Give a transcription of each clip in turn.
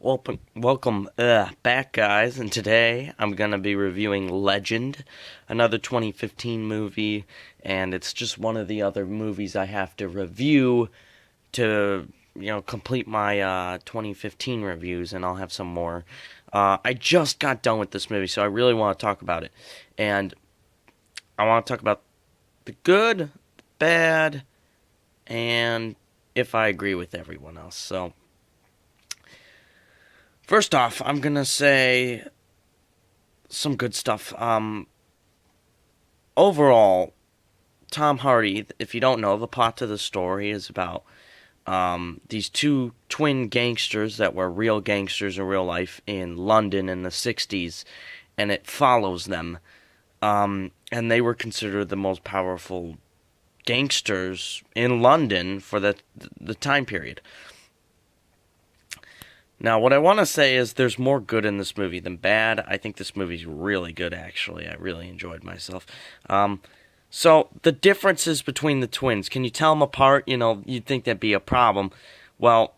Welcome back, guys. And today I'm gonna be reviewing Legend, another 2015 movie, and it's just one of the other movies I have to review to, complete my 2015 reviews, and I'll have some more. I just got done with this movie, so I really want to talk about it, and I want to talk about the good, bad, and if I agree with everyone else. So. First off, I'm gonna say some good stuff. Overall, Tom Hardy, if you don't know, the plot to the story is about these two twin gangsters that were real gangsters in real life in London in the 60s, and it follows them. And they were considered the most powerful gangsters in London for the time period. Now, what I want to say is there's more good in this movie than bad. I think this movie's really good, actually. I really enjoyed myself. So, the differences between the twins, can you tell them apart? You'd think that'd be a problem. Well,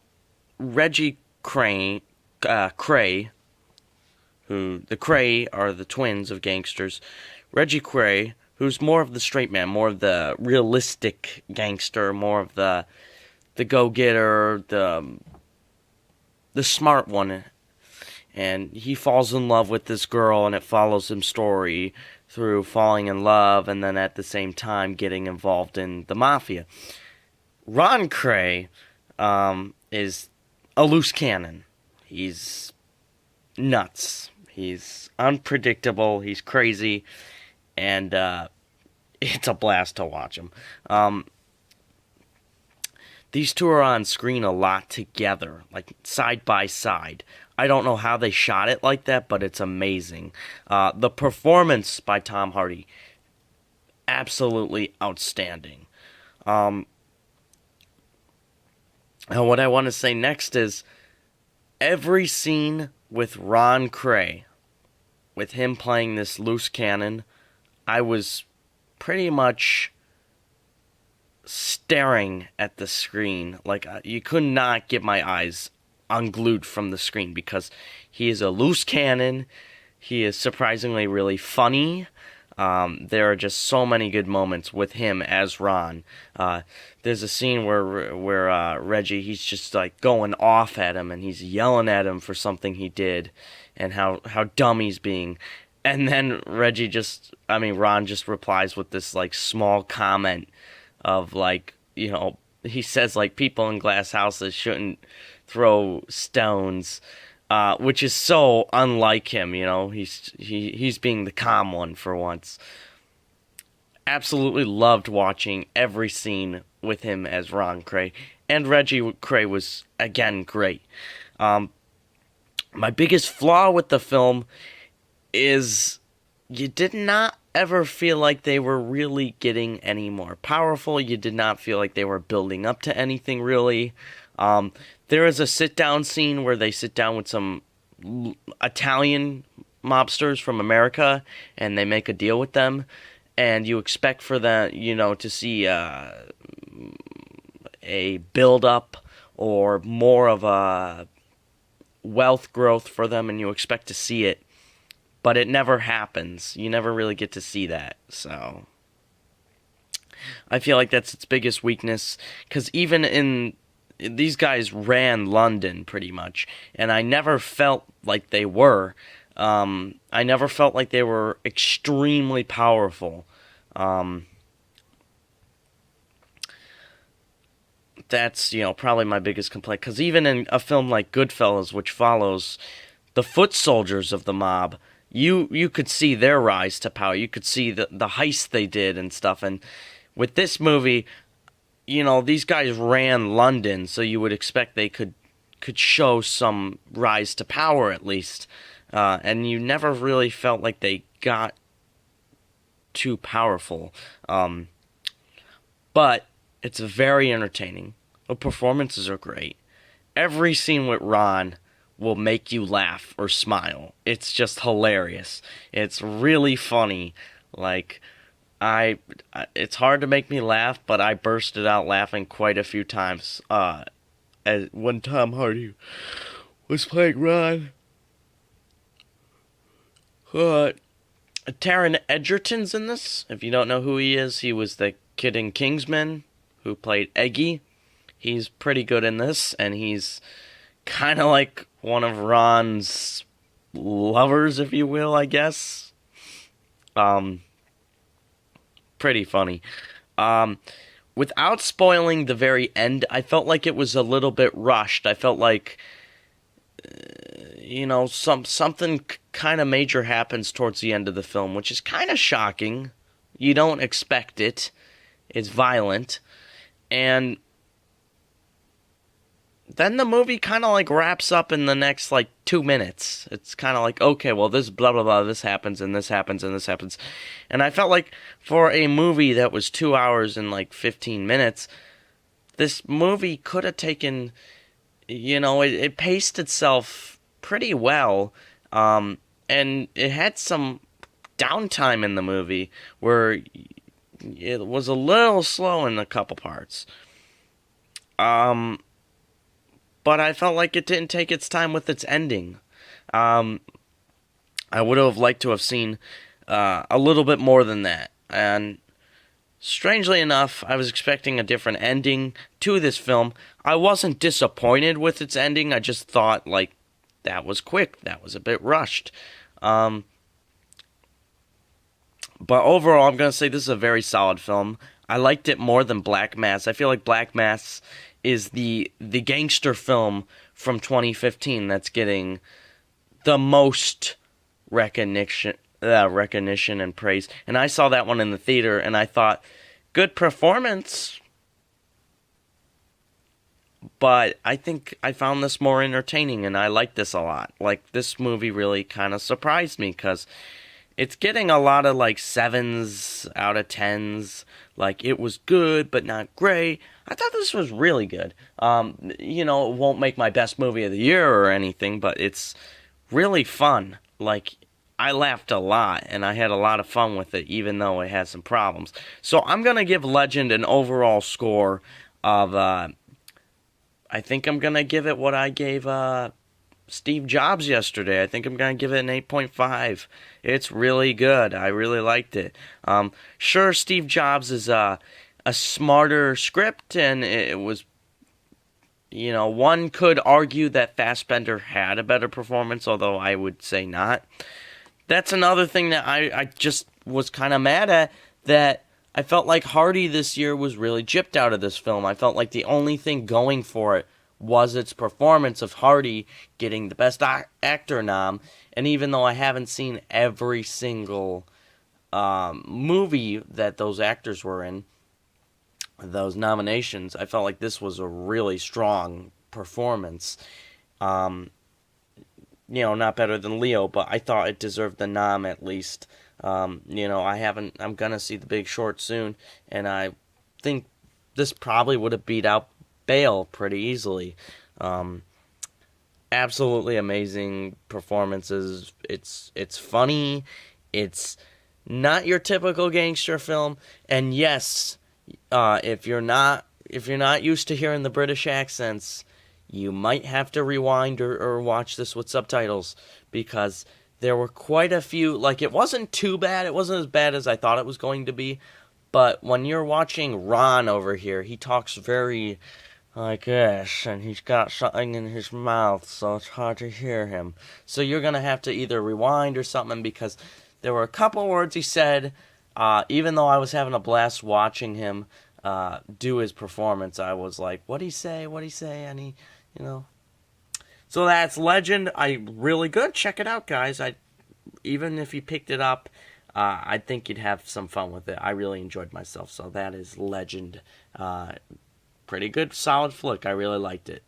Reggie Cray, who, the Cray are the twins of gangsters. Reggie Cray, who's more of the straight man, more of the realistic gangster, more of the go-getter, the smart one, and he falls in love with this girl, and it follows him story through falling in love and then at the same time getting involved in the mafia. Ron Cray is a loose cannon. He's nuts. He's unpredictable. He's crazy, and it's a blast to watch him. These two are on screen a lot together, like side by side. I don't know how they shot it like that, but it's amazing. The performance by Tom Hardy, absolutely outstanding. And what I want to say next is every scene with Ron Cray, with him playing this loose cannon, I was pretty much staring at the screen. Like, you could not get my eyes unglued from the screen because he is a loose cannon. He is surprisingly really funny. There are just so many good moments with him as Ron. There's a scene where Reggie, he's just like going off at him and he's yelling at him for something he did and how dumb he's being. And then Ron just replies with this like small comment of he says people in glass houses shouldn't throw stones, which is so unlike him. He's being the calm one for once. Absolutely loved watching every scene with him as Ron Cray, and Reggie Cray was again great. My biggest flaw with the film is you did not ever feel like they were really getting any more powerful. You did not feel like they were building up to anything, really. There is a sit-down scene where they sit down with some Italian mobsters from America, and they make a deal with them, and you expect for them, to see a build-up or more of a wealth growth for them, and you expect to see it. But it never happens. You never really get to see that. So I feel like that's its biggest weakness. Because these guys ran London pretty much. And I never felt like they were. I never felt like they were extremely powerful. That's, probably my biggest complaint. Because even in a film like Goodfellas, which follows the foot soldiers of the mob, you could see their rise to power. You could see the heist they did and stuff. And with this movie, these guys ran London, so you would expect they could show some rise to power at least. And you never really felt like they got too powerful. But it's very entertaining. The performances are great. Every scene with Ron will make you laugh or smile. It's just hilarious. It's really funny. It's hard to make me laugh, but I bursted out laughing quite a few times. When Tom Hardy was playing Ron. Uh, Taron Egerton's in this. If you don't know who he is, he was the kid in Kingsman who played Eggy. He's pretty good in this, and he's kind of like one of Ron's lovers, if you will, I guess. Um, Pretty funny. Um, Without spoiling the very end, I felt like it was a little bit rushed. I felt like something kind of major happens towards the end of the film, which is kind of shocking. You don't expect it. It's violent, and then the movie kind of like wraps up in the next like 2 minutes. It's kind of like, okay, well, this blah blah blah, this happens and this happens and this happens, and I felt like for a movie that was 2 hours and like 15 minutes, this movie could have taken, it paced itself pretty well, and it had some downtime in the movie where it was a little slow in a couple parts. But I felt like it didn't take its time with its ending. I would have liked to have seen a little bit more than that. And strangely enough, I was expecting a different ending to this film. I wasn't disappointed with its ending. I just thought, like, that was quick. That was a bit rushed. But overall, I'm going to say this is a very solid film. I liked it more than Black Mass. I feel like Black Mass is the gangster film from 2015 that's getting the most recognition and praise. And I saw that one in the theater, and I thought, good performance, but I think I found this more entertaining, and I like this a lot. Like, this movie really kind of surprised me, because it's getting a lot of, like, 7s out of 10s. Like, it was good, but not great. I thought this was really good. It won't make my best movie of the year or anything, but it's really fun. Like, I laughed a lot, and I had a lot of fun with it, even though it had some problems. So I'm going to give Legend an overall score of, I think I'm going to give it what I gave, Steve Jobs yesterday. I think I'm going to give it an 8.5. It's really good. I really liked it. Sure, Steve Jobs is a smarter script, and it was, one could argue that Fassbender had a better performance, although I would say not. That's another thing that I just was kind of mad at, that I felt like Hardy this year was really gypped out of this film. I felt like the only thing going for it was its performance of Hardy getting the Best Actor nom, and even though I haven't seen every single movie that those actors were in, those nominations, I felt like this was a really strong performance. Not better than Leo, but I thought it deserved the nom at least. I'm gonna see The Big Short soon, and I think this probably would have beat out Bale pretty easily. Absolutely amazing performances. It's funny. It's not your typical gangster film. And yes, if you're not used to hearing the British accents, you might have to rewind or watch this with subtitles, because there were quite a few. Like, it wasn't too bad. It wasn't as bad as I thought it was going to be. But when you're watching Ron over here, he talks very like this, and he's got something in his mouth, so it's hard to hear him. So you're going to have to either rewind or something, because there were a couple words he said, even though I was having a blast watching him do his performance, I was like, what'd he say? And he, So that's Legend. Really good. Check it out, guys. Even if you picked it up, I think you'd have some fun with it. I really enjoyed myself. So that is Legend. Pretty good, solid flick. I really liked it.